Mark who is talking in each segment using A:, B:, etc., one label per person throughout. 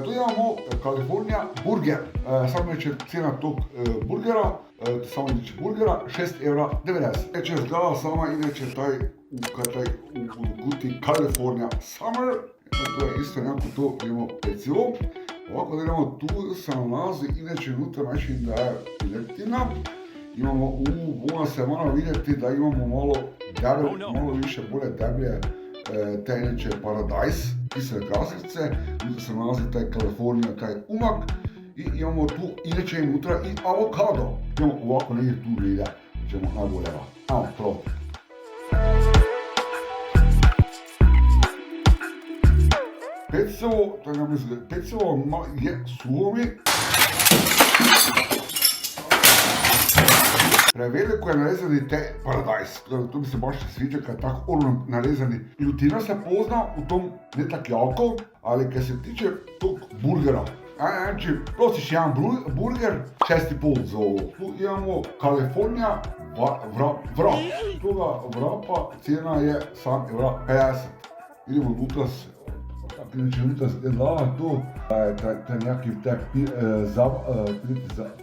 A: Tu imamo California burger. Samo inače cijena tog burgera, samo inače burgera, 6,90 €. Inače izgleda sama inače taj u kuti California Summer. To je isto nekako to, imamo pecivo. Ovako da idemo, tu se nalazi inače unutra znači da je piletina. Imamo ona se mora vidjeti da imamo malo više bolje deblje te inače paradajz, kisele krasnice, unutra se nalazi taj California, taj umak i imamo tu inače unutra i avokado. Imamo ovako negdje tu ide, ćemo najboljeva. Ajmo, probati. Pecivo je suhovi. Preveliko je narezani te paradajz, to mi se baš sviđa kad tako narezani. Glutina se pozna u tom ne tak jako, ali kad se tiče tog burgera, znači prosječni jedan burger 6,5 za ovo. Tu imamo California vrap. Toga vrapa cijena je sam €50. Idemo unutra se. Inače unutra izgleda to, taj nekakvi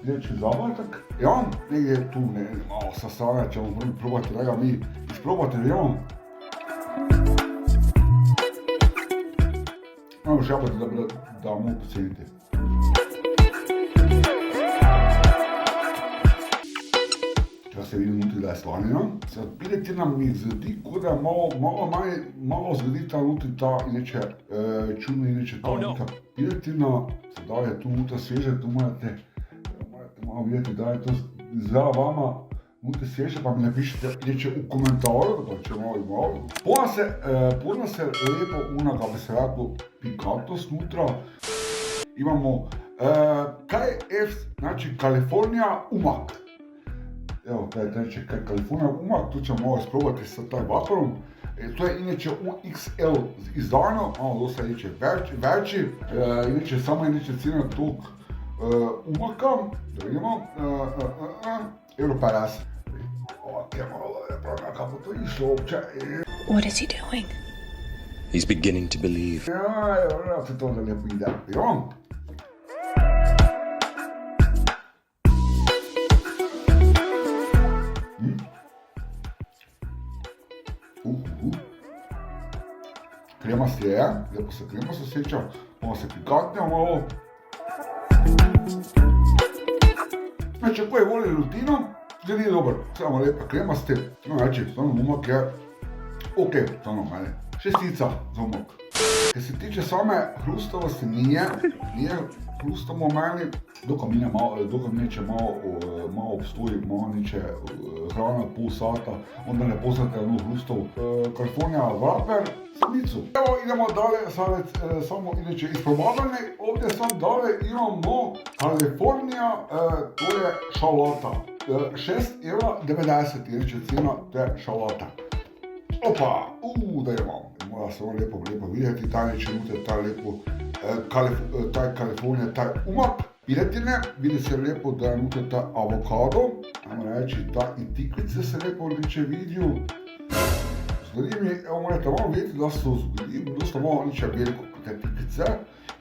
A: pileći zavatak. I on negdje tu malo sa strane ćemo probati da ga mi isprobati, vidimo. Ajmo šapati da mogu pocijeniti. Kada se vidi unutra da je slanina. Sad piletina mi izgledi ko da je malo zgledi ta unutra ta inače čudna inače ta unutra piletina. Sad da li je tu unutra svježe, tu morate malo vidjeti da je to izgleda vama unutra svježe, pa mi napišite inače u komentaru, da će malo. Pozna se lijepo una, kako bi se reklo, pikantnost unutra. Imamo KF, znači California umak. Evo, taj California umak, tu ćemo malo isprobati sa taj vaporom. To je inače XL izdano, malo dosta inače veći. Inače, sama inače cijena tog umaka, da vidimo, €50. Ovak je malo je pravna kako to išlo uopće.
B: What is he doing?
C: He's beginning to believe.
A: Ja se to da lijepo ide. Vidimo? Kremast je, lijepo se kremast osjeća, ovo se pikantne malo. Znači, ako je voli rutinu, gdje nije dobar, samo lijepa kremaste, znači, stvarno umak je ok, stvarno mene, 6 za umak. Kad se tiče same hrustavosti, nije hrustamo meni, dok mi neće malo obstoji, malo neće hrana pol sata, onda ne poznate onu hrustavu California Wrapper samicu. Evo idemo dalje, sad samo inače isprobavanje, ovdje sam dalje imamo California, to je šalata, 6,90 €, inače cijena te šalata. Opa, da imamo. Mora se ovo lijepo vidjeti, taj neće unutra taj California, taj umak piletine, vidi se lijepo da je unutra taj avokado, ajmo reći ta i tikvice se lijepo neće vidiju. Zgledi mi, evo morate malo vidjeti da su dosta malo neće veliko te tikvice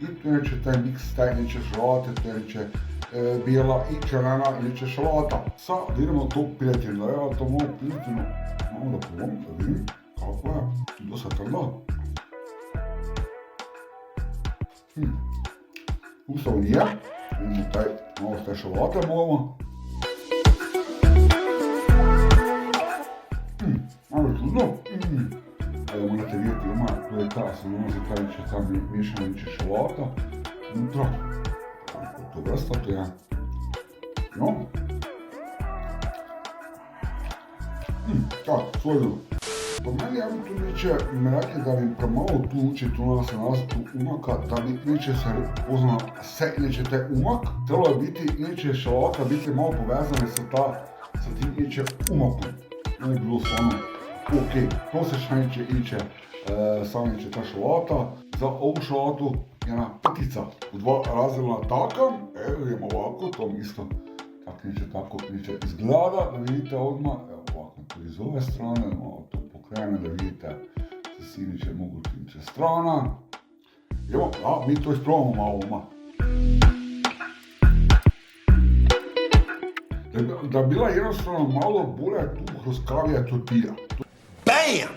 A: i tu neće taj miks, taj neće šalate, tu neće bijela i červena neće šalata. Sad da idemo to piletinu, da evo to malo piletinu, malo da probam, da vidim kako je, dosta trda. Ustao nije, vidimo malo taj šalate malo. Malo čudno. Evo morate vidjeti, ima, to je ta, se nalazi ta miješana šalata unutra. To je vrsta, to je no. Tako, svojno. Po meni ja bi tu neće me rekli da bi premalo tu uče tu se nalazi tu umaka, da bi neće se pozna se neće taj umak. Trebalo je biti neće šalata biti malo povezane sa tim neće umakom. Ne bi bilo stvarno ok. Prosječna neće iće samo neće ta šalata. Za ovu šalatu jedna petica u 2 razredna taka. Evo idemo ovako, to isto tako neće izgleda, da vidite odmah. Evo ovako iz ove strane, malo to pokrene da vidite sa siniće mogućniće strana. Evo, a mi to isprobamo malo uma. Da bila jednostavno malo bolje tu hruskavija tortilla.
C: Bam!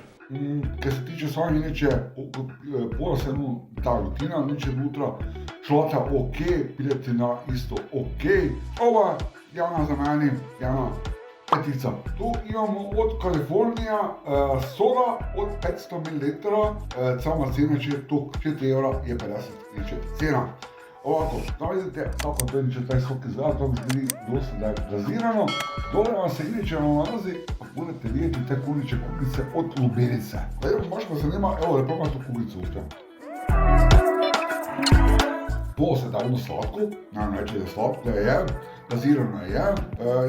A: Kad se tiče same inače, pola se ta rutina, inače unutra šalata ok, piletina isto ok. Ova javna za meni, javna petica. Tu imamo od Kalifornija soda od 500 ml, sama cena je to 4 eura je 50 inače cena. Ovako, da vidite kako to inače taj sok izgleda, to bi bili dosta da je gazirano. Dole vam se inače nalazi, budete vidjeti te kuniće kuglice od lubenice. Da evo, baš me zanima, evo da probam tu kuglicu ušte. To se da jednu slatku, naravno neće da je slatko, da je gazirano je.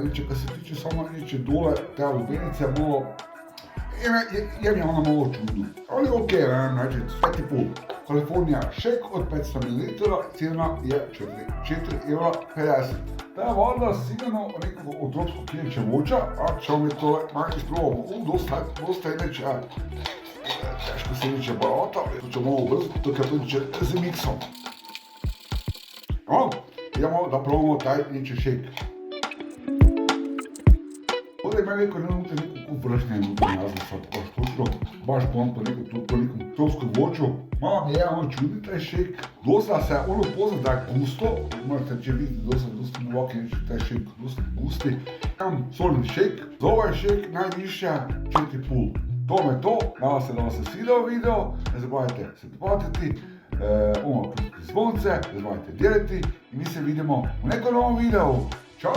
A: Inače, kad se tiče samo inače dole te lubenice, malo je mi ona malo čudno. Ali ok, znači sveti put. Kalifornija šek od 500 ml, cijena je 4,50 eura. Da je valjda sigurno nekako od tropskog kineće voća, a ćemo mi to malo isprobamo. Dosta inače, teško se inače barata, to ćemo malo brzo, dok je to inače z miksom. Idemo da probamo taj inače šek. Ovdje ima neko vršnje unutra nazva sad, baš točno, baš pompa to nekom tropskom voću. Malo mi je ono čudni taj šek, dosta se ono pozna da je gusto, možete će vidjeti dosta ovak inače taj šek dosta gusti. Imam solni šek, za ovaj šek najviše 4,5. To me to, nadam se da vam se svidao video, ne zaboravite se pretplatiti, kliknuti zvonce, ne zaboravite dijeliti i mi se vidimo u nekom novom videu. Ćao!